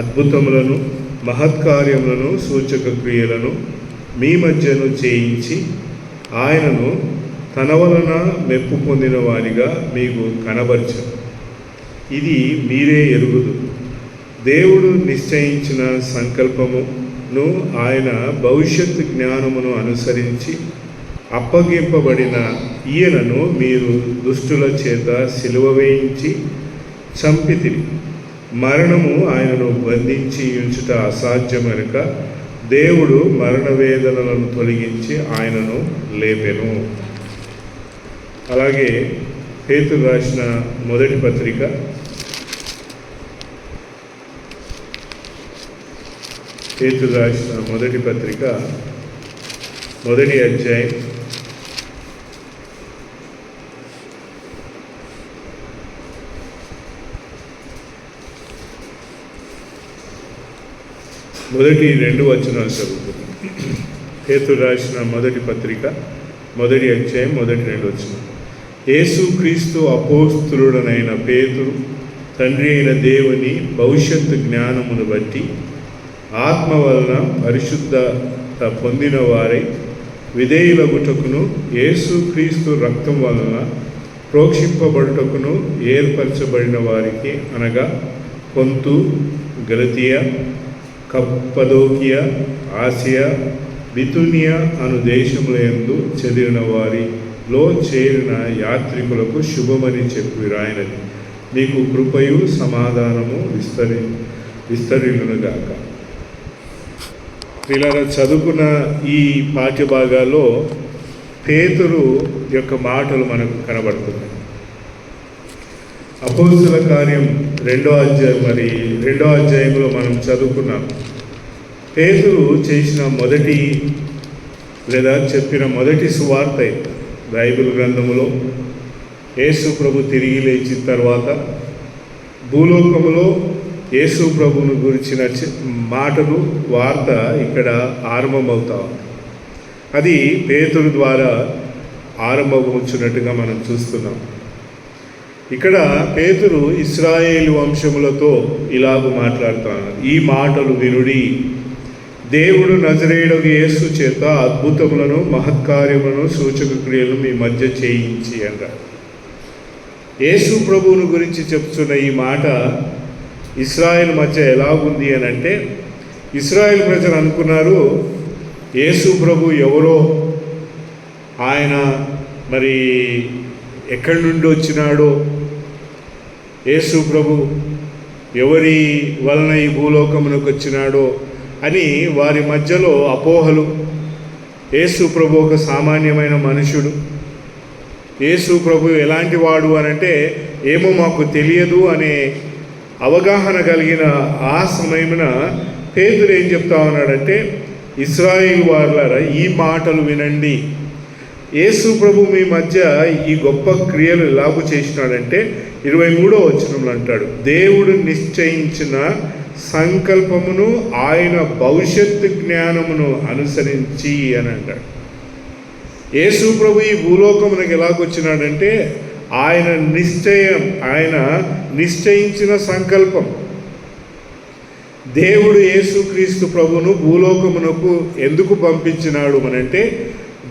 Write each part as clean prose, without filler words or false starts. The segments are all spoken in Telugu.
అద్భుతములను, మహత్కార్యములను, సూచక క్రియలను మీ మధ్యను చేయించి ఆయనను తన వలన మెప్పు పొందిన వారిగా మీకు కనబరచను. ఇది మీరే ఎరుగుదు. దేవుడు నిశ్చయించిన సంకల్పమును ఆయన భవిష్యత్తు జ్ఞానమును అనుసరించి అప్పగింపబడిన ఈయనను మీరు దుష్టుల చేత సిలువ వేయించి చంపితిరి. మరణము ఆయనను బంధించి ఉంచుట అసాధ్యం కనుక దేవుడు మరణ వేదనలను తొలగించి ఆయనను లేపెను. అలాగే పేతురు రాసిన మొదటి పత్రిక మొదటి అధ్యాయం 1-2 వచనాలు చదువుతుంది. పేతురు రాసిన మొదటి పత్రిక మొదటి అధ్యాయం 1-2 వచనం. యేసుక్రీస్తు అపోస్తులుడనైన పేతురు తండ్రి అయిన దేవుని భవిష్యత్తు జ్ఞానమును బట్టి ఆత్మ వలన పరిశుద్ధత పొందిన వారై విధేయులగుటకును యేసుక్రీస్తు రక్తం వలన ప్రోక్షింపబడుటకును ఏర్పరచబడిన వారికి, అనగా పొంతు, గలతియా, కప్పదోకియా, ఆసియా, బితునియా అను దేశములందు చెదిరిన వారిలో చేరిన యాత్రికులకు శుభమని చెప్పి రాయనది. మీకు కృపయు సమాధానము విస్తరిల్లునుగాక. ఇలా చదువుకున్న ఈ పాఠ్యభాగాల్లో పేతురు యొక్క మాటలు మనకు కనబడుతున్నాయి. అపోస్తల కార్యం 2వ అధ్యాయంలో మనం చదువుకున్నాం. పేతురు చేసిన చెప్పిన మొదటి సువార్త బైబిల్ గ్రంథములో యేసు ప్రభు తిరిగి లేచిన తర్వాత భూలోకములో యేసు ప్రభువును గురించిన మాటలు, వార్త ఇక్కడ ఆరంభమవుతా ఉంది. అది పేతురు ద్వారా ఆరంభమవుతున్నట్టుగా మనం చూస్తున్నాం. ఇక్కడ పేతురు ఇశ్రాయేలు వంశములతో ఇలాగ మాట్లాడుతున్నాడు. ఈ మాటలు వినుడి, దేవుడు నజరేయుడగు యేసు చేత అద్భుతములను, మహత్కార్యములను, సూచక క్రియలను మీ మధ్య చేయించి అన్నారు. యేసు ప్రభువును గురించి చెప్తున్న ఈ మాట ఇశ్రాయేల్ మధ్య ఎలాగుంది అని అంటే, ఇశ్రాయేల్ ప్రజలు అనుకున్నారు యేసు ప్రభు ఎవరో, ఆయన మరి ఎక్కడి నుండి వచ్చినాడో, యేసు ప్రభు ఎవరి వలన ఈ భూలోకమునకు వచ్చినాడో అని వారి మధ్యలో అపోహలు. యేసు ప్రభు ఒక సామాన్యమైన మనుషుడు, యేసు ప్రభు ఎలాంటి వాడు అనంటే ఏమో మాకు తెలియదు అనే అవగాహన కలిగిన ఆ సమయమున పేతురు ఏం చెప్తా ఉన్నాడంటే, ఇశ్రాయేలు వారులారా ఈ మాటలు వినండి. యేసు ప్రభు మీ మధ్య ఈ గొప్ప క్రియలు ఎలాగూ చేసినాడంటే 23వ వచనంలో అంటాడు, దేవుడు నిశ్చయించిన సంకల్పమును ఆయన భవిష్యత్తు జ్ఞానమును అనుసరించి అని అంటాడు. యేసు ప్రభు ఈ భూలోకమునకు ఎలాగొచ్చినాడంటే ఆయన నిశ్చయించిన సంకల్పం. దేవుడు యేసుక్రీస్తు ప్రభును భూలోకమునకు ఎందుకు పంపించినాడు అనంటే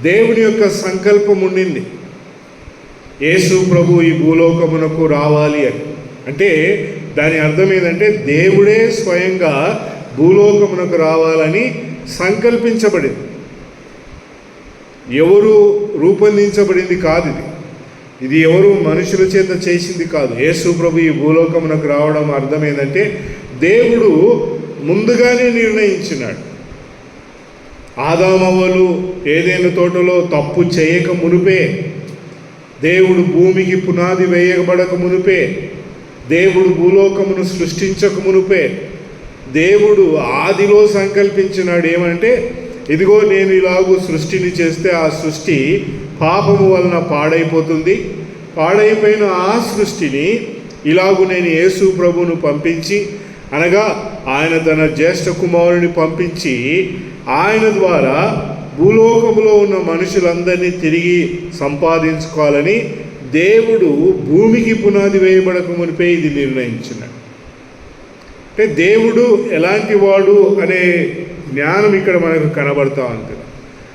దేవుని యొక్క సంకల్పం ఉండింది. యేసు ప్రభు ఈ భూలోకమునకు రావాలి అని అంటే దాని అర్థం ఏంటంటే దేవుడే స్వయంగా భూలోకమునకు రావాలని సంకల్పించబడింది. ఎవరు రూపొందించబడింది కాదు ఇది ఎవరు మనుషుల చేత చేసింది కాదు. యేసు ప్రభు ఈ భూలోకమునకు రావడం అర్థం ఏంటంటే దేవుడు ముందుగానే నిర్ణయించినాడు. ఆదామవ్వలు ఏదైనా తోటలో తప్పు చేయక మునుపే, దేవుడు భూమికి పునాది వేయబడక మునుపే, దేవుడు భూలోకమును సృష్టించక మునుపే దేవుడు ఆదిలో సంకల్పించినాడు ఏమంటే, ఇదిగో నేను ఇలాగూ సృష్టిని చేస్తే ఆ సృష్టి పాపము వలన పాడైపోతుంది, పాడైపోయిన ఆ సృష్టిని ఇలాగూ నేను యేసు ప్రభువును పంపించి, అనగా ఆయన తన జ్యేష్ఠ కుమారుని పంపించి ఆయన ద్వారా భూలోకములో ఉన్న మనుషులందరినీ తిరిగి సంపాదించుకోవాలని దేవుడు భూమికి పునాది వేయబడక మునిపే ఇది నిర్ణయించినాడు. అంటే దేవుడు ఎలాంటి వాడు అనే జ్ఞానం ఇక్కడ మనకు కనబడతా ఉంటుంది.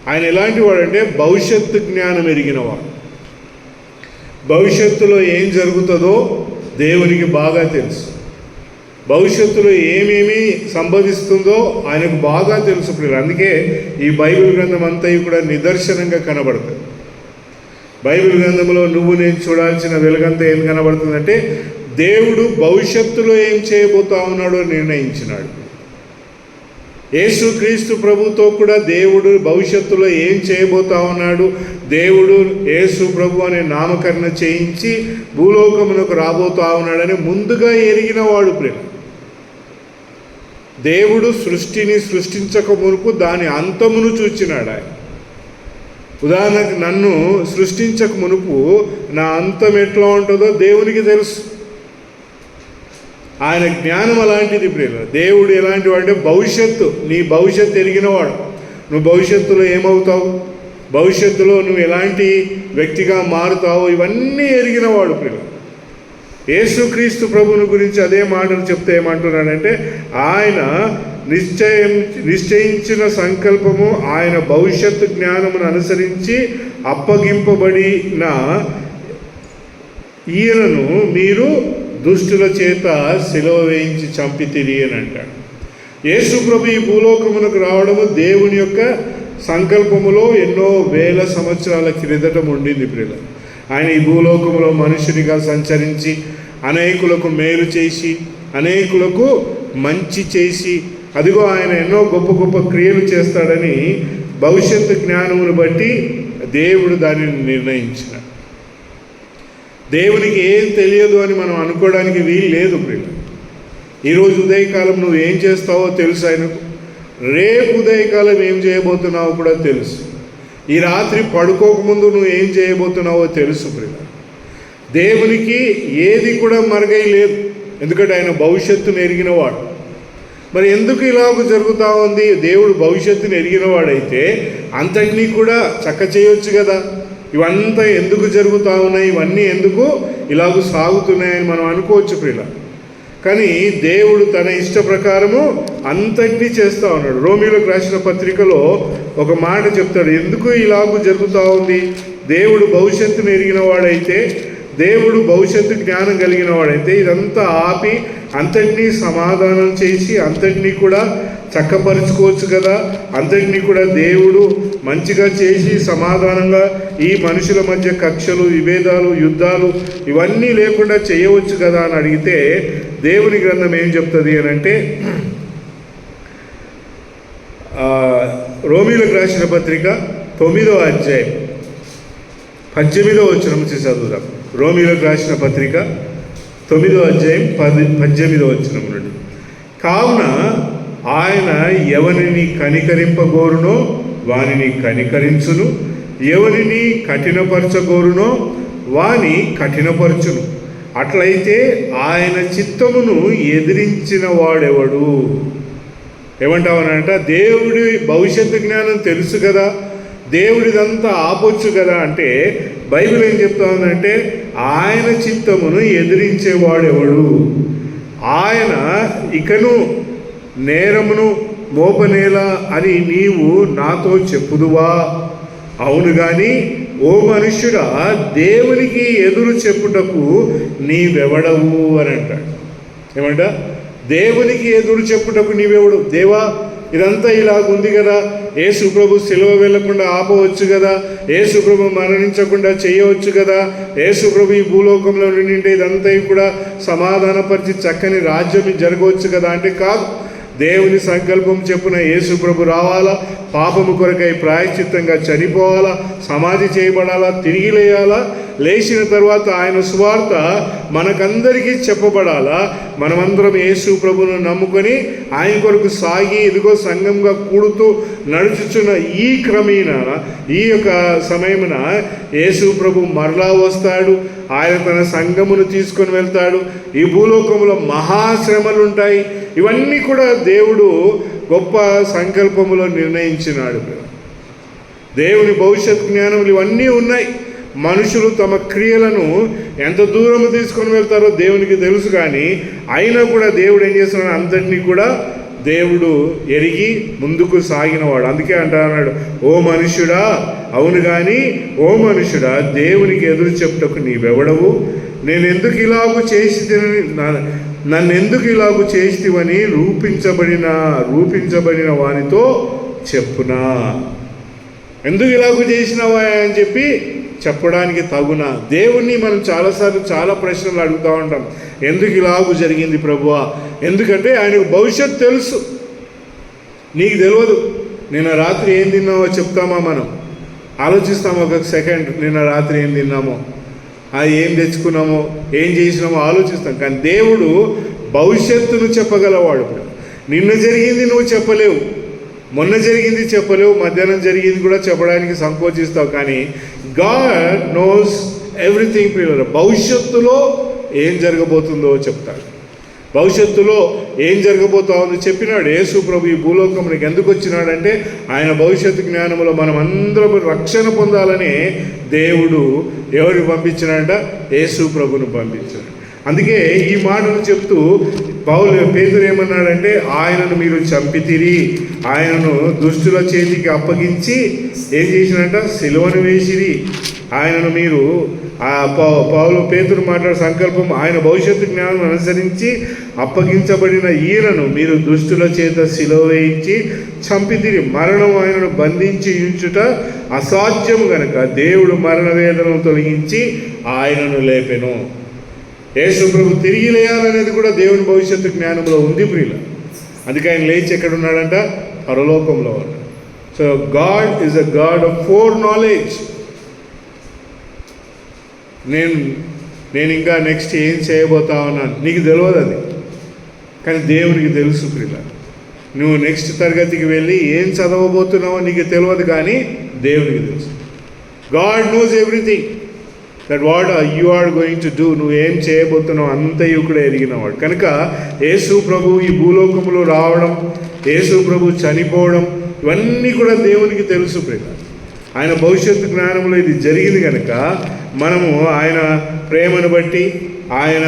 ఆయన ఎలాంటి వాడు అంటే భవిష్యత్తు జ్ఞానం ఎరిగినవాడు. భవిష్యత్తులో ఏం జరుగుతుందో దేవునికి బాగా తెలుసు. భవిష్యత్తులో ఏమేమి సంభవిస్తుందో ఆయనకు బాగా తెలుసు. అందుకే ఈ బైబిల్ గ్రంథం అంతా కూడా నిదర్శనంగా కనబడుతుంది. బైబిల్ గ్రంథంలో నువ్వు నేను చూడాల్సిన వెలుగంతా ఏం కనబడుతుందంటే దేవుడు భవిష్యత్తులో ఏం చేయబోతా ఉన్నాడో నిర్ణయించినాడు. యేసుక్రీస్తు ప్రభుతో కూడా దేవుడు భవిష్యత్తులో ఏం చేయబోతా ఉన్నాడు, దేవుడు యేసు ప్రభు అనే నామకరణ చేయించి భూలోకమునకు రాబోతా ఉన్నాడని ముందుగా ఎరిగిన వాడు. దేవుడు సృష్టిని సృష్టించక మునుపు దాని అంతమును చూచినాడు ఆయన. ఉదాహరణకు నన్ను సృష్టించక మునుపు నా అంతం ఎట్లా ఉంటుందో దేవునికి తెలుసు. ఆయన జ్ఞానం అలాంటిది ప్రియులు. దేవుడు ఎలాంటి వాడు అంటే భవిష్యత్తు, నీ భవిష్యత్తు ఎరిగినవాడు. నువ్వు భవిష్యత్తులో ఏమవుతావు, భవిష్యత్తులో నువ్వు ఎలాంటి వ్యక్తిగా మారుతావు, ఇవన్నీ ఎరిగినవాడు ప్రియులు. యేసుక్రీస్తు ప్రభువుని గురించి అదే మాటలు చెప్తే ఏమంటున్నాడంటే ఆయన నిశ్చయించిన సంకల్పము, ఆయన భవిష్యత్తు జ్ఞానమును అనుసరించి అప్పగింపబడిన ఈయనను మీరు దుష్టుల చేత సిలువ వేయించి చంపితిరి అని అంటాడు. యేసు ప్రభు ఈ భూలోకమునకు రావడము దేవుని యొక్క సంకల్పములో ఎన్నో వేల సంవత్సరాల క్రిందట ఉండింది ప్రియుల. ఆయన ఈ భూలోకములో మనుషునిగా సంచరించి అనేకులకు మేలు చేసి అనేకులకు మంచి చేసి అదిగో ఆయన ఎన్నో గొప్ప గొప్ప క్రియలు చేస్తాడని భవిష్యత్తు జ్ఞానమును బట్టి దేవుడు దానిని నిర్ణయించినాడు. దేవునికి ఏం తెలియదు అని మనం అనుకోవడానికి వీలు లేదు ప్రియులు. ఈరోజు ఉదయకాలం నువ్వు ఏం చేస్తావో తెలుసు ఆయనకు. రేపు ఉదయకాలం ఏం చేయబోతున్నావో కూడా తెలుసు. ఈ రాత్రి పడుకోకముందు నువ్వు ఏం చేయబోతున్నావో తెలుసు ప్రియులు. దేవునికి ఏది కూడా మరుగై లేదు, ఎందుకంటే ఆయన భవిష్యత్తును ఎరిగినవాడు. మరి ఎందుకు ఇలాగ జరుగుతూ ఉంది? దేవుడు భవిష్యత్తును ఎరిగినవాడైతే అంతటినీ కూడా చక్క చేయొచ్చు కదా. ఇవంతా ఎందుకు జరుగుతూ ఉన్నాయి, ఇవన్నీ ఎందుకు ఇలాగ సాగుతున్నాయని మనం అనుకోవచ్చు ప్రియుల. కానీ దేవుడు తన ఇష్ట ప్రకారము అంతటినీ చేస్తూ ఉన్నాడు. రోమీయులకు రాసిన పత్రికలో ఒక మాట చెప్తాడు, ఎందుకు ఇలాగ జరుగుతూ ఉంది. దేవుడు భవిష్యత్తును ఎరిగిన వాడైతే, దేవుడు భవిష్యత్తు జ్ఞానం కలిగిన వాడైతే ఇదంతా ఆపి అంతటినీ సమాధానం చేసి అంతటినీ కూడా చక్కపరుచుకోవచ్చు కదా. అంతటినీ కూడా దేవుడు మంచిగా చేసి సమాధానంగా ఈ మనుషుల మధ్య కక్షలు, విభేదాలు, యుద్ధాలు ఇవన్నీ లేకుండా చేయవచ్చు కదా అని అడిగితే దేవుని గ్రంథం ఏం చెప్తుంది అని అంటే, రోమీయులకు రాసిన పత్రిక 9వ అధ్యాయం 18వ వచనం నుంచి చదువుదాం. రోమీయులకు రాసిన పత్రిక 9వ అధ్యాయం 18వ వచనం నుండి, కావున ఆయన ఎవరిని కనికరింపగోరునో వానిని కనికరించును, ఎవరిని కఠినపరచగోరునో వాని కఠినపరచును. అట్లయితే ఆయన చిత్తమును ఎదిరించిన వాడెవడు? ఏమంటావనంట, దేవుడి భవిష్యత్తు జ్ఞానం తెలుసు కదా, దేవుడిదంతా ఆపొచ్చు కదా అంటే బైబిల్ ఏం చెప్తా ఉందంటే ఆయన చిత్తమును ఎదిరించేవాడెవడు? ఆయన ఇకను నేరమును మోపనేలా అని నీవు నాతో చెప్పుదువా? అవును కానీ ఓ మనుష్యుడా, దేవునికి ఎదురు చెప్పుటకు నీవెవడవు అని అంటాడు. ఏమంట, దేవునికి ఎదురు చెప్పుటకు నీవెవడు? దేవా, ఇదంతా ఇలాగుంది కదా, యేసు ప్రభు సిలువ వెళ్ళకుండా ఆపవచ్చు కదా, యేసు ప్రభు మరణించకుండా చేయవచ్చు కదా, యేసు ప్రభు ఈ భూలోకంలో నిండి ఇదంతా కూడా సమాధానపరిచి చక్కని రాజ్యం జరగవచ్చు కదా అంటే కాదు. దేవుని సంకల్పం చెప్పున యేసు ప్రభు రావాలా, పాపము కొరకై ప్రాయశ్చిత్తంగా చనిపోవాలా, సమాధి చేయబడాలా, తిరిగి లేయాలా, లేచిన తర్వాత ఆయన సువార్త మనకందరికీ చెప్పబడాలా. మనమందరం యేసు ప్రభువును నమ్ముకొని ఆయన కొరకు సాగి ఇదిగో సంఘంగా కూడుతూ నడుచుచున్న ఈ క్రమేణ ఈ యొక్క సమయమున యేసు ప్రభు మరలా వస్తాడు. ఆయన తన సంఘమును తీసుకొని వెళ్తాడు. ఈ భూలోకంలో మహాశ్రమలు ఉంటాయి. ఇవన్నీ కూడా దేవుడు గొప్ప సంకల్పములో నిర్ణయించినాడు. దేవుని భవిష్యత్ జ్ఞానములు ఇవన్నీ ఉన్నాయి. మనుషులు తమ క్రియలను ఎంత దూరం తీసుకొని వెళ్తారో దేవునికి తెలుసు. కానీ అయినా కూడా దేవుడు ఏం చేస్తున్నాడు, అంతటినీ కూడా దేవుడు ఎరిగి ముందుకు సాగినవాడు. అందుకే అంటున్నాడు, ఓ మనుష్యుడా, అవును కానీ ఓ మనుష్యుడా, దేవునికి ఎదురు చెప్పుటకు నీవెవడవు? నేనెందుకు ఇలాగూ చేసి నన్నెందుకు ఇలాగూ చేసివని రూపించబడిన వానితో చెప్పునా? ఎందుకు ఇలాగూ చేసినావా అని చెప్పి చెప్పడానికి తగునా? దేవుణ్ణి మనం చాలాసార్లు చాలా ప్రశ్నలు అడుగుతూ ఉంటాం. ఎందుకు ఇలాగూ జరిగింది ప్రభువా? ఎందుకంటే ఆయనకు భవిష్యత్తు తెలుసు, నీకు తెలియదు. నిన్న రాత్రి ఏం తిన్నామో చెప్తామా? మనం ఆలోచిస్తాము ఒక సెకండ్, నిన్న రాత్రి ఏం తిన్నామో, ఏం తెచ్చుకున్నామో, ఏం చేసినామో ఆలోచిస్తాం. కానీ దేవుడు భవిష్యత్తును చెప్పగలవాడు. నిన్న జరిగింది నువ్వు చెప్పలేవు, మొన్న జరిగింది చెప్పలేవు, మధ్యాహ్నం జరిగింది కూడా చెప్పడానికి సంకోచిస్తావు. కానీ గాడ్ నోస్ ఎవ్రీథింగ్. పిల్లలు, భవిష్యత్తులో ఏం జరగబోతుందో చెప్తాడు. భవిష్యత్తులో ఏం జరగబోతా ఉందో చెప్పినాడు. యేసు ప్రభు ఈ భూలోకమునికి ఎందుకు వచ్చినాడంటే ఆయన భవిష్యత్తు జ్ఞానంలో మనం అందరం రక్షణ పొందాలని దేవుడు ఎవరిని పంపించినాడంట? యేసు ప్రభును పంపించాడు. అందుకే ఈ మాటలు చెప్తూ పేతురు ఏమన్నాడంటే, ఆయనను మీరు చంపితిరి, ఆయనను దుష్టుల చేతికి అప్పగించి ఏం చేసినట్ట? సిలువను వేసిరి. ఆయనను మీరు పేతురు మాట్లాడే సంకల్పం, ఆయన భవిష్యత్తు జ్ఞానం అనుసరించి అప్పగించబడిన ఈయనను మీరు దుష్టుల చేత సిలువ వేయించి చంపితిరి. మరణం ఆయనను బంధించి ఉంచుట అసాధ్యం గనక దేవుడు మరణ వేదనను తొలగించి ఆయనను లేపెను. యేసు ప్రభు తిరిగి లేయాలనేది కూడా దేవుని భవిష్యత్తు జ్ఞానంలో ఉంది ప్రియుల. అందుకే ఆయన లేచి ఎక్కడున్నాడంట? పరలోకంలో ఉన్నాడు. So God is a God of four knowledge. నేను ఇంకా నెక్స్ట్ ఏం చేయబోతా ఉన్నాను నీకు తెలియదు అది, కానీ దేవునికి తెలుసు ప్రియుల. నువ్వు నెక్స్ట్ తరగతికి వెళ్ళి ఏం చదవబోతున్నావో నీకు తెలియదు, కానీ దేవునికి తెలుసు. God knows everything, that what you are going to do. నువ్వు ఏం చేయబోతున్నావు అంతయు కూడా ఎరిగినవాడు. కనుక యేసు ప్రభు ఈ భూలోకములో రావడం, యేసు ప్రభు చనిపోవడం, ఇవన్నీ కూడా దేవునికి తెలుసు ప్రియుల. ఆయన భవిష్యత్తు జ్ఞానంలో ఇది జరిగింది కనుక మనము ఆయన ప్రేమను బట్టి, ఆయన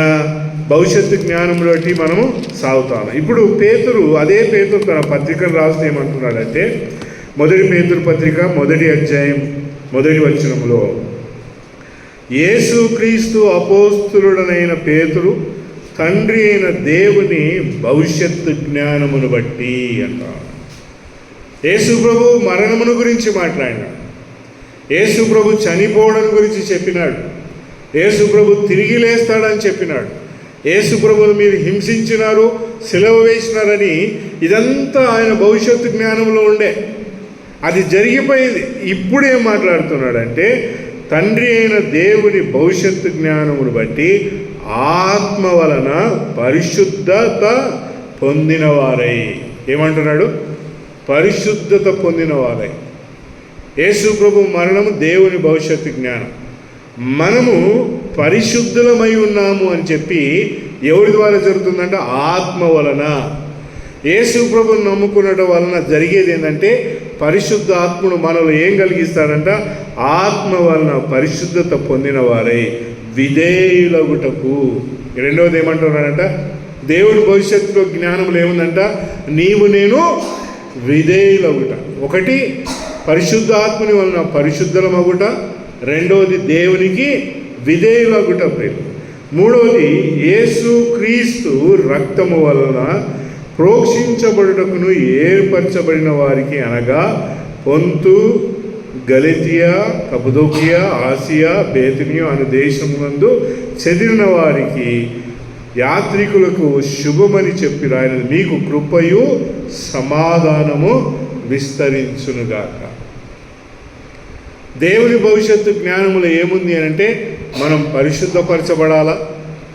భవిష్యత్తు జ్ఞానం బట్టి మనము సాగుతాము. ఇప్పుడు అదే పేతురు తన పత్రికను రాస్తే ఏమంటున్నాడంటే, 1 పేతురు పత్రిక 1వ అధ్యాయం 1వ వచనంలో, యేసుక్రీస్తు అపోస్తులుడనైన పేతురు తండ్రి అయిన దేవుని భవిష్యత్తు జ్ఞానమును బట్టి అంటారు. యేసు ప్రభు మరణమును గురించి మాట్లాడినాడు, యేసు ప్రభు చనిపోవడం గురించి చెప్పినాడు, యేసు ప్రభు తిరిగి లేస్తాడని చెప్పినాడు, యేసు ప్రభుని మీరు హింసించినారు, సిలువ వేసినారని, ఇదంతా ఆయన భవిష్యత్తు జ్ఞానంలో ఉండే. అది జరిగిపోయింది. ఇప్పుడు ఏం మాట్లాడుతున్నాడంటే, తండ్రి అయిన దేవుని భవిష్యత్తు జ్ఞానమును బట్టి ఆత్మ వలన పరిశుద్ధత పొందినవారై. ఏమంటున్నాడు? పరిశుద్ధత పొందినవారై. యేసు ప్రభు మరణము దేవుని భవిష్యత్తు జ్ఞానం. మనము పరిశుద్ధులమై ఉన్నాము అని చెప్పి ఎవరి ద్వారా జరుగుతుందంటే ఆత్మ వలన. యేసు ప్రభుని నమ్ముకునడం వలన జరిగేది ఏంటంటే, పరిశుద్ధ ఆత్మను మనలో ఏం కలిగిస్తాడంట? ఆత్మ వలన పరిశుద్ధత పొందిన వారై విధేయులగుటకు. రెండవది ఏమంటున్నాడంట? దేవుడి భవిష్యత్తులో జ్ఞానంలో ఏముందంట? నీవు నేను విధేయులగుట. ఒకటి పరిశుద్ధ ఆత్మని వలన పరిశుద్ధులమగుట, రెండవది దేవునికి విధేయులగుట ప్రేమ, మూడవది యేసు క్రీస్తు రక్తము వలన ప్రోక్షించబడుటకును ఏర్పరచబడిన వారికి, అనగా పొంతు, గలతియా, కపదోకియా, ఆసియా, బేతనియా అను దేశమునందు చెదిరిన వారికి యాత్రికులకు శుభమని చెప్పి రాయనది, మీకు కృపయు సమాధానము విస్తరించునుగాక. దేవుని భవిష్యత్తు జ్ఞానములో ఏముంది అని అంటే, మనం పరిశుద్ధపరచబడాలా,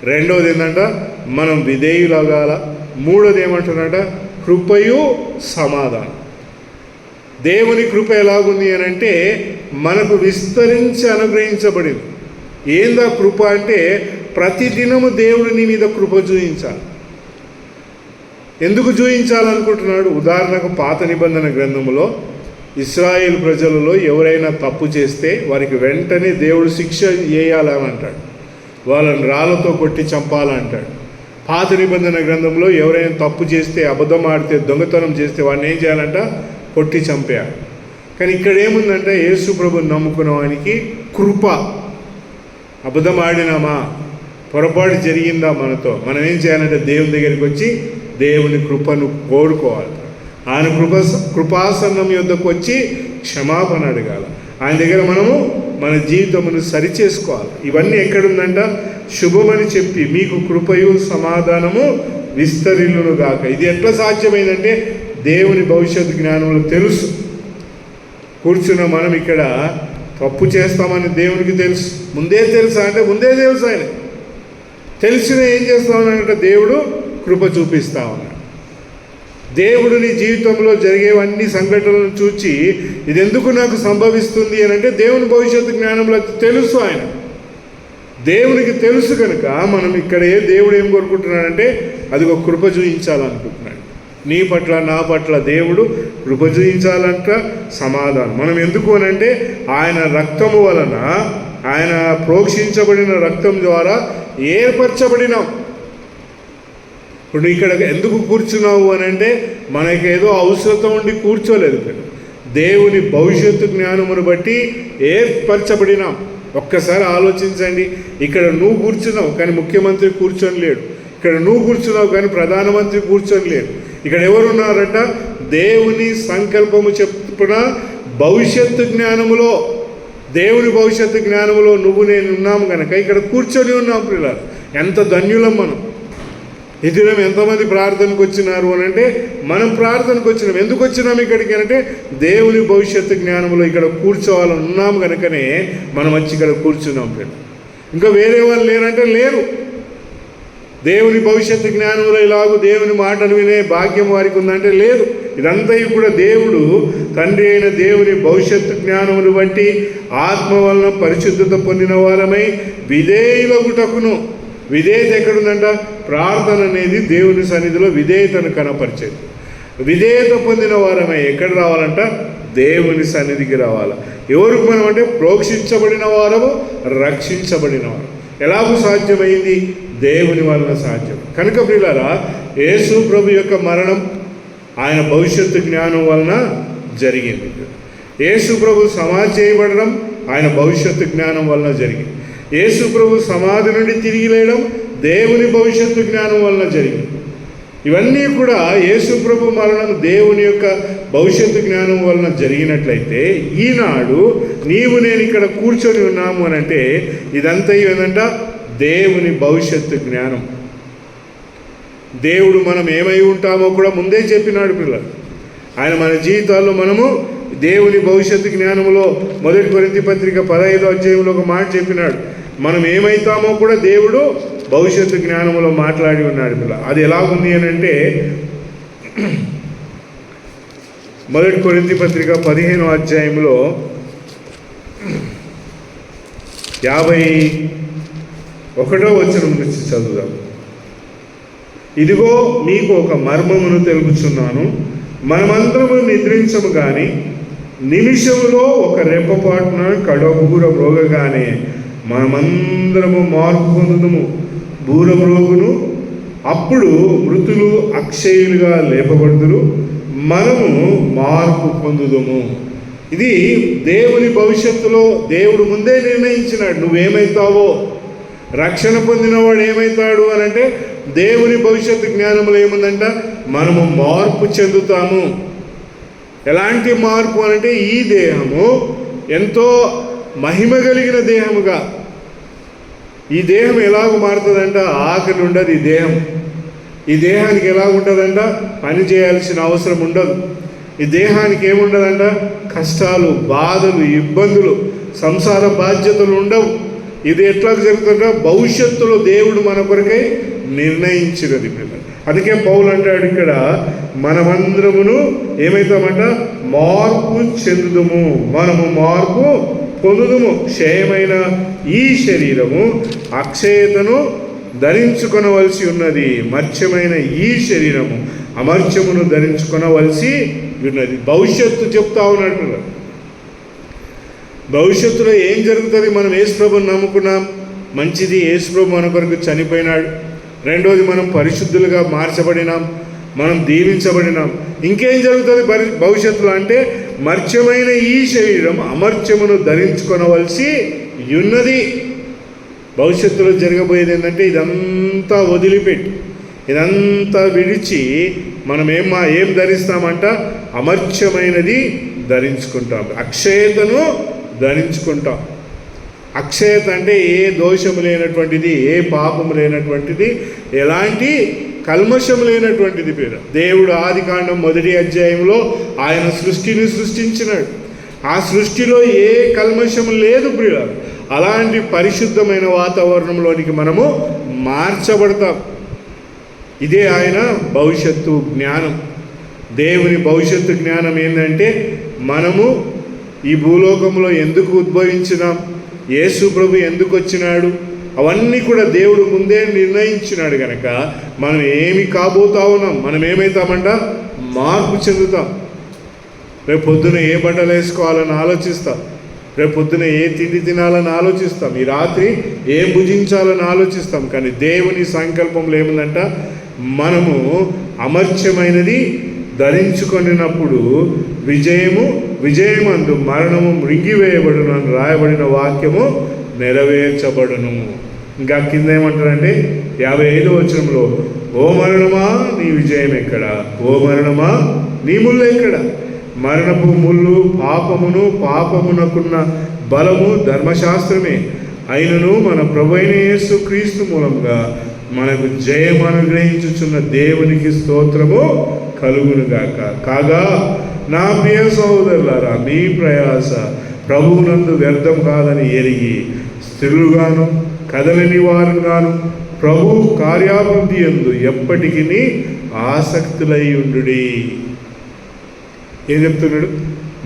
రెండవది ఏంటంట మనం విధేయులగాల, మూడోది ఏమంటున్నాడ కృపయు సమాధానం. దేవుని కృప ఎలాగుంది అని అంటే, మనకు విస్తరించి అనుగ్రహించబడింది. ఏందా కృప అంటే, ప్రతిదినము దేవుడు నీ మీద కృప చూయించాలి. ఎందుకు చూయించాలనుకుంటున్నాడు? ఉదాహరణకు పాత నిబంధన గ్రంథములో ఇశ్రాయేల్ ప్రజలలో ఎవరైనా తప్పు చేస్తే వారికి వెంటనే దేవుడు శిక్ష చేయాలని అంటాడు. వాళ్ళని రాళ్ళతో కొట్టి చంపాలంటాడు. పాత నిబంధన గ్రంథంలో ఎవరైనా తప్పు చేస్తే, అబద్ధం ఆడితే, దొంగతనం చేస్తే వాడిని ఏం చేయాలంట? కొట్టి చంపేయాలి. కానీ ఇక్కడ ఏముందంటే యేసు ప్రభుని నమ్ముకున్న వానికి కృప. అబద్ధం ఆడినామా, పొరపాటు జరిగిందా మనతో, మనం ఏం చేయాలంటే దేవుని దగ్గరికి వచ్చి దేవుని కృపను కోరుకోవాలి. ఆయన కృపాసనం యొద్దకు వచ్చి క్షమాపణ అడగాలి. ఆయన దగ్గర మనము మన జీవితమును సరిచేసుకోవాలి. ఇవన్నీ ఎక్కడుందంట? శుభమని చెప్పి మీకు కృపయు సమాధానము విస్తరిల్లును గాక. ఇది ఎట్లా సాధ్యమైందంటే దేవుని భవిష్యత్తు జ్ఞానంలో తెలుసు. కూర్చున్న మనం ఇక్కడ తప్పు చేస్తామని దేవునికి తెలుసు. ముందే తెలుసా అంటే ముందే తెలుసు. ఆయన తెలిసిన ఏం చేస్తామనంటే దేవుడు కృప చూపిస్తా ఉన్నాడు. దేవుడు నీ జీవితంలో జరిగేవన్నీ సంఘటనలను చూచి ఇది ఎందుకు నాకు సంభవిస్తుంది అని అంటే దేవుని భవిష్యత్తు జ్ఞానంలో తెలుసు. ఆయన దేవునికి తెలుసు కనుక మనం ఇక్కడ దేవుడు ఏం కోరుకుంటున్నాడంటే అది ఒక కృప చూపించాలనుకుంటున్నాడు. నీ పట్ల నా పట్ల దేవుడు కృప చూపించాలంట, సమాధానం. మనం ఎందుకు అనంటే ఆయన రక్తము వలన, ఆయన ప్రోక్షించబడిన రక్తం ద్వారా ఏర్పరచబడినాం. ఇప్పుడు ఇక్కడ ఎందుకు కూర్చున్నావు అని అంటే మనకి ఏదో అవసరత ఉండి కూర్చోలేదు. దేవుని భవిష్యత్తు జ్ఞానమును బట్టి ఏర్పరచబడినాం. ఒక్కసారి ఆలోచించండి. ఇక్కడ నువ్వు కూర్చున్నావు కానీ ముఖ్యమంత్రి కూర్చొని లేడు. ఇక్కడ నువ్వు కూర్చున్నావు కానీ ప్రధానమంత్రి కూర్చొని లేడు. ఇక్కడ ఎవరున్నారంట? దేవుని సంకల్పము చెప్పున భవిష్యత్తు జ్ఞానములో, దేవుని భవిష్యత్తు జ్ఞానములో నువ్వు నేను ఉన్నాము కనుక ఇక్కడ కూర్చొని ఉన్నాం. పిల్లలు ఎంత ధన్యులం మనం. ఈ దినం ఎంతమంది ప్రార్థనకు వచ్చినారు అని అంటే మనం ప్రార్థనకు వచ్చినాం. ఎందుకు వచ్చినాం ఇక్కడికి అంటే దేవుని భవిష్యత్తు జ్ఞానంలో ఇక్కడ కూర్చోవాలని ఉన్నాము కనుకనే మనం వచ్చి ఇక్కడ కూర్చున్నాం. ఇంకా వేరే వాళ్ళు లేరంటే లేరు. దేవుని భవిష్యత్తు జ్ఞానంలో ఇలాగూ దేవుని మాటలు వినే భాగ్యం వారికి ఉందంటే లేదు. ఇదంతా కూడా దేవుడు తండ్రి అయిన దేవుని భవిష్యత్తు జ్ఞానమును బట్టి ఆత్మ వలన పరిశుద్ధత పొందిన వారమై విధేయులగుటకును. విధేయత ఎక్కడుందంట? ప్రార్థన అనేది దేవుని సన్నిధిలో విధేయతను కనపరిచేది. విధేయత పొందిన వారమై ఎక్కడ రావాలంట? దేవుని సన్నిధికి రావాలి. ఎవరికి మనం అంటే ప్రోక్షించబడిన వారము, రక్షించబడిన వారు. ఎలాగూ సాధ్యమైంది? దేవుని వలన సాధ్యం. కనుక ప్రియులారా, యేసు ప్రభు యొక్క మరణం ఆయన భవిష్యత్తు జ్ఞానం వలన జరిగింది. యేసు ప్రభు సమాధి చేయబడడం ఆయన భవిష్యత్తు జ్ఞానం వలన జరిగింది. యేసు ప్రభు సమాధి నుండి తిరిగి లేయడం దేవుని భవిష్యత్తు జ్ఞానం వలన జరిగింది. ఇవన్నీ కూడా యేసు ప్రభు మరణం దేవుని యొక్క భవిష్యత్తు జ్ఞానం వలన జరిగినట్లయితే ఈనాడు నీవు నేను ఇక్కడ కూర్చొని ఉన్నాము అని అంటే ఇదంతా ఏదంట? దేవుని భవిష్యత్తు జ్ఞానం. దేవుడు మనం ఏమై ఉంటామో కూడా ముందే చెప్పినాడు పిల్లలు. ఆయన మన జీవితాల్లో మనము దేవుని భవిష్యత్తు జ్ఞానంలో 1 కొరింథీ పత్రిక 15వ అధ్యాయంలో ఒక మాట చెప్పినాడు. మనం ఏమైతామో కూడా దేవుడు భవిష్యత్తు జ్ఞానంలో మాట్లాడి ఉన్నాడు పిల్ల. అది ఎలాగుంది అని అంటే 1 కొరింథీ పత్రిక 15వ అధ్యాయంలో 51వ వచనం నుంచి చదువుదాం. ఇదిగో మీకు ఒక మర్మమును తెలుపుచున్నాను. మనమందరము నిద్రించము కానీ నిమిషములో ఒక రెప్పపాటున కడబూర మ్రోగగానే మనమందరము మార్పు పొందుదుము. బూర మ్రోగును, అప్పుడు మృతులు అక్షయులుగా లేపబడుదురు, మనము మార్పు పొందుదుము. ఇది దేవుని భవిష్యత్తులో దేవుడు ముందే నిర్ణయించినాడు. నువ్వేమవుతావో, రక్షణ పొందినవాడు ఏమవుతాడు అని అంటే దేవుని భవిష్యత్తు జ్ఞానంలో ఏముందంట? మనము మార్పు చెందుతాము. ఎలాంటి మార్పు అనంటే ఈ దేహము ఎంతో మహిమ కలిగిన దేహముగా, ఈ దేహం ఎలాగ మారుతుందంట? ఆకలి ఉండదు ఈ దేహం. ఈ దేహానికి ఎలాగ ఉంటుందంట? పని చేయాల్సిన అవసరం ఉండదు. ఈ దేహానికి ఏముండదంట? కష్టాలు, బాధలు, ఇబ్బందులు, సంసార బాధ్యతలు ఉండవు. ఇది ఎట్లా జరుగుతుందంట? భవిష్యత్తులో దేవుడు మన కొరకై నిర్ణయించినది. అందుకే పౌలు అంటాడు ఇక్కడ, మనమందరమును ఏమవుతామంట? మార్పు చెందుదుము, మనము మార్పు పొందుదుము. క్షయమైన ఈ శరీరము అక్షయతను ధరించుకొనవలసి ఉన్నది, మర్త్యమైన ఈ శరీరము అమర్త్యమును ధరించుకొనవలసి ఉన్నది. భవిష్యత్తు చెప్తా ఉన్నట్టు. భవిష్యత్తులో ఏం జరుగుతుంది? మనం యేసుప్రభుని నమ్ముకున్నాం, మంచిది. యేసుప్రభు మన కొరకు చనిపోయినాడు. రెండోది, మనం పరిశుద్ధులుగా మార్చబడినాం, మనం దీవించబడినాం. ఇంకేం జరుగుతుంది భవిష్యత్తులో అంటే, మర్త్యమైన ఈ శరీరం అమర్త్యమును ధరించుకొనవలసి ఉన్నది. భవిష్యత్తులో జరగబోయేది ఏంటంటే, ఇదంతా వదిలిపెట్టి, ఇదంతా విడిచి మనం ఏం ధరిస్తామంట? అమర్త్యమైనది ధరించుకుంటాం, అక్షయతను ధరించుకుంటాం. అక్షయత అంటే ఏ దోషము లేనటువంటిది, ఏ పాపము లేనటువంటిది, ఎలాంటి కల్మషం లేనటువంటిది. పేరు దేవుడు ఆదికాండం 1వ అధ్యాయంలో ఆయన సృష్టిని సృష్టించినాడు. ఆ సృష్టిలో ఏ కల్మషం లేదు ప్రియుల. అలాంటి పరిశుద్ధమైన వాతావరణంలోనికి మనము మార్చబడతాం. ఇదే ఆయన భవిష్యత్తు జ్ఞానం. దేవుని భవిష్యత్తు జ్ఞానం ఏంటంటే, మనము ఈ భూలోకంలో ఎందుకు ఉద్భవించినాం, యేసు ప్రభు ఎందుకు వచ్చినాడు, అవన్నీ కూడా దేవుడు ముందే నిర్ణయించినాడు కనుక మనం ఏమి కాబోతా ఉన్నాం, మనం ఏమవుతామంట? మార్పు చెందుతాం. రేపు పొద్దున ఏ బట్టలు వేసుకోవాలని ఆలోచిస్తాం, రేపు పొద్దున ఏ తిండి తినాలని ఆలోచిస్తాం, ఈ రాత్రి ఏం భుజించాలని ఆలోచిస్తాం. కానీ దేవుని సంకల్పంలో ఏముందంట? మనము అమర్త్యమైనది ధరించుకొనినప్పుడు విజయమందు మరణము మృంగివేయబడును అని రాయబడిన వాక్యము నెరవేర్చబడును. ఇంకా కింద ఏమంటారంటే 55వ వచనంలో, ఓ మరణమా నీ విజయం ఎక్కడ, ఓ మరణమా నీ ముళ్ళు ఎక్కడ? మరణపు ముళ్ళు పాపమునకున్న బలము ధర్మశాస్త్రమే, అయినను మన ప్రభువైన యేసు క్రీస్తు మూలంగా మనకు జయం అనుగ్రహించుచున్న దేవునికి స్తోత్రము కలుగునుగాక. కాగా నా ప్రియ సహోదరులారా, మీ ప్రయాస ప్రభువునందు వ్యర్థం కాదని ఎరిగి స్థిరులుగాను కదలని వారుగాను ప్రభు కార్యాభివృద్ధి యందు ఎప్పటికీ ఆసక్తులై ఉండుడి. ఏం చెప్తున్నాడు?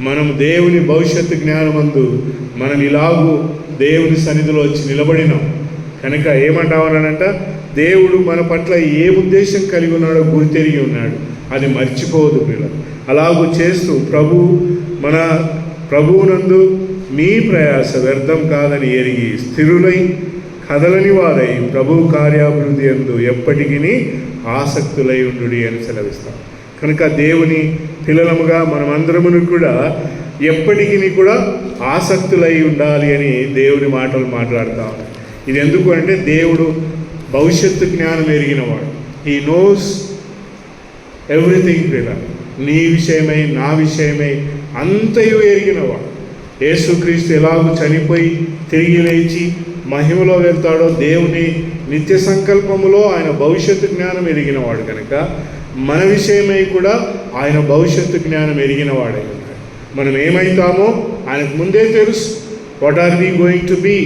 మనం దేవుని భవిష్యత్తు జ్ఞానమందు మనం ఇలాగూ దేవుని సన్నిధిలో వచ్చి నిలబడినాం కనుక ఏమంటామన్నాడంట? దేవుడు మన పట్ల ఏ ఉద్దేశం కలిగి ఉన్నాడో గుర్తెరిగి ఉన్నాడు. అది మర్చిపోవద్దు పిల్లలు. అలాగూ చేస్తూ మన ప్రభువునందు మీ ప్రయాస వ్యర్థం కాదని ఎరిగి స్థిరులై కదలని వారై ప్రభు కార్యాభివృద్ధి యందు ఎప్పటికీ ఆసక్తులై ఉండుడి అని సెలవిస్తాం. కనుక దేవుని పిల్లలముగా మనమందరమును కూడా ఎప్పటికీ కూడా ఆసక్తులై ఉండాలి అని దేవుని మాటలు మాట్లాడతాం. ఇది ఎందుకు అంటే, దేవుడు భవిష్యత్తు జ్ఞానం ఎరిగినవాడు. హీ నోస్ ఎవ్రీథింగ్ పిల్ల. నీ విషయమై నా విషయమై అంతయు ఎరిగినవాడు. యేసుక్రీస్తు ఎలాగూ చనిపోయి తిరిగి లేచి మహిమలో వెళ్తాడో దేవుని నిత్య సంకల్పములో ఆయన భవిష్యత్తు జ్ఞానం ఎరిగినవాడు కనుక మన విషయమై కూడా ఆయన భవిష్యత్తు జ్ఞానం ఎరిగినవాడే. మనం ఏమవుతామో ఆయనకు ముందే తెలుసు. What are we going to be?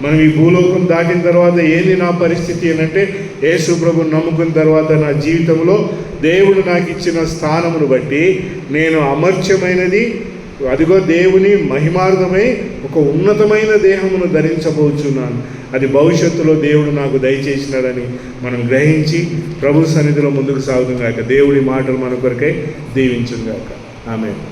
మనం ఈ భూలోకం దాటిన తర్వాత ఏంది నా పరిస్థితి అని అంటే, యేసు ప్రభుని నమ్ముకున్న తర్వాత నా జీవితంలో దేవుడు నాకు ఇచ్చిన స్థానమును బట్టి నేను అమర్త్యమైనది, అదిగో దేవుని మహిమార్థమై ఒక ఉన్నతమైన దేహమును ధరించబోచున్నాను. అది భవిష్యత్తులో దేవుడు నాకు దయచేసినాడని మనం గ్రహించి ప్రభు సన్నిధిలో ముందుకు సాగుతుందాక దేవుడి మాటలు మన కొరకై దీవించుగాక. ఆమేన్.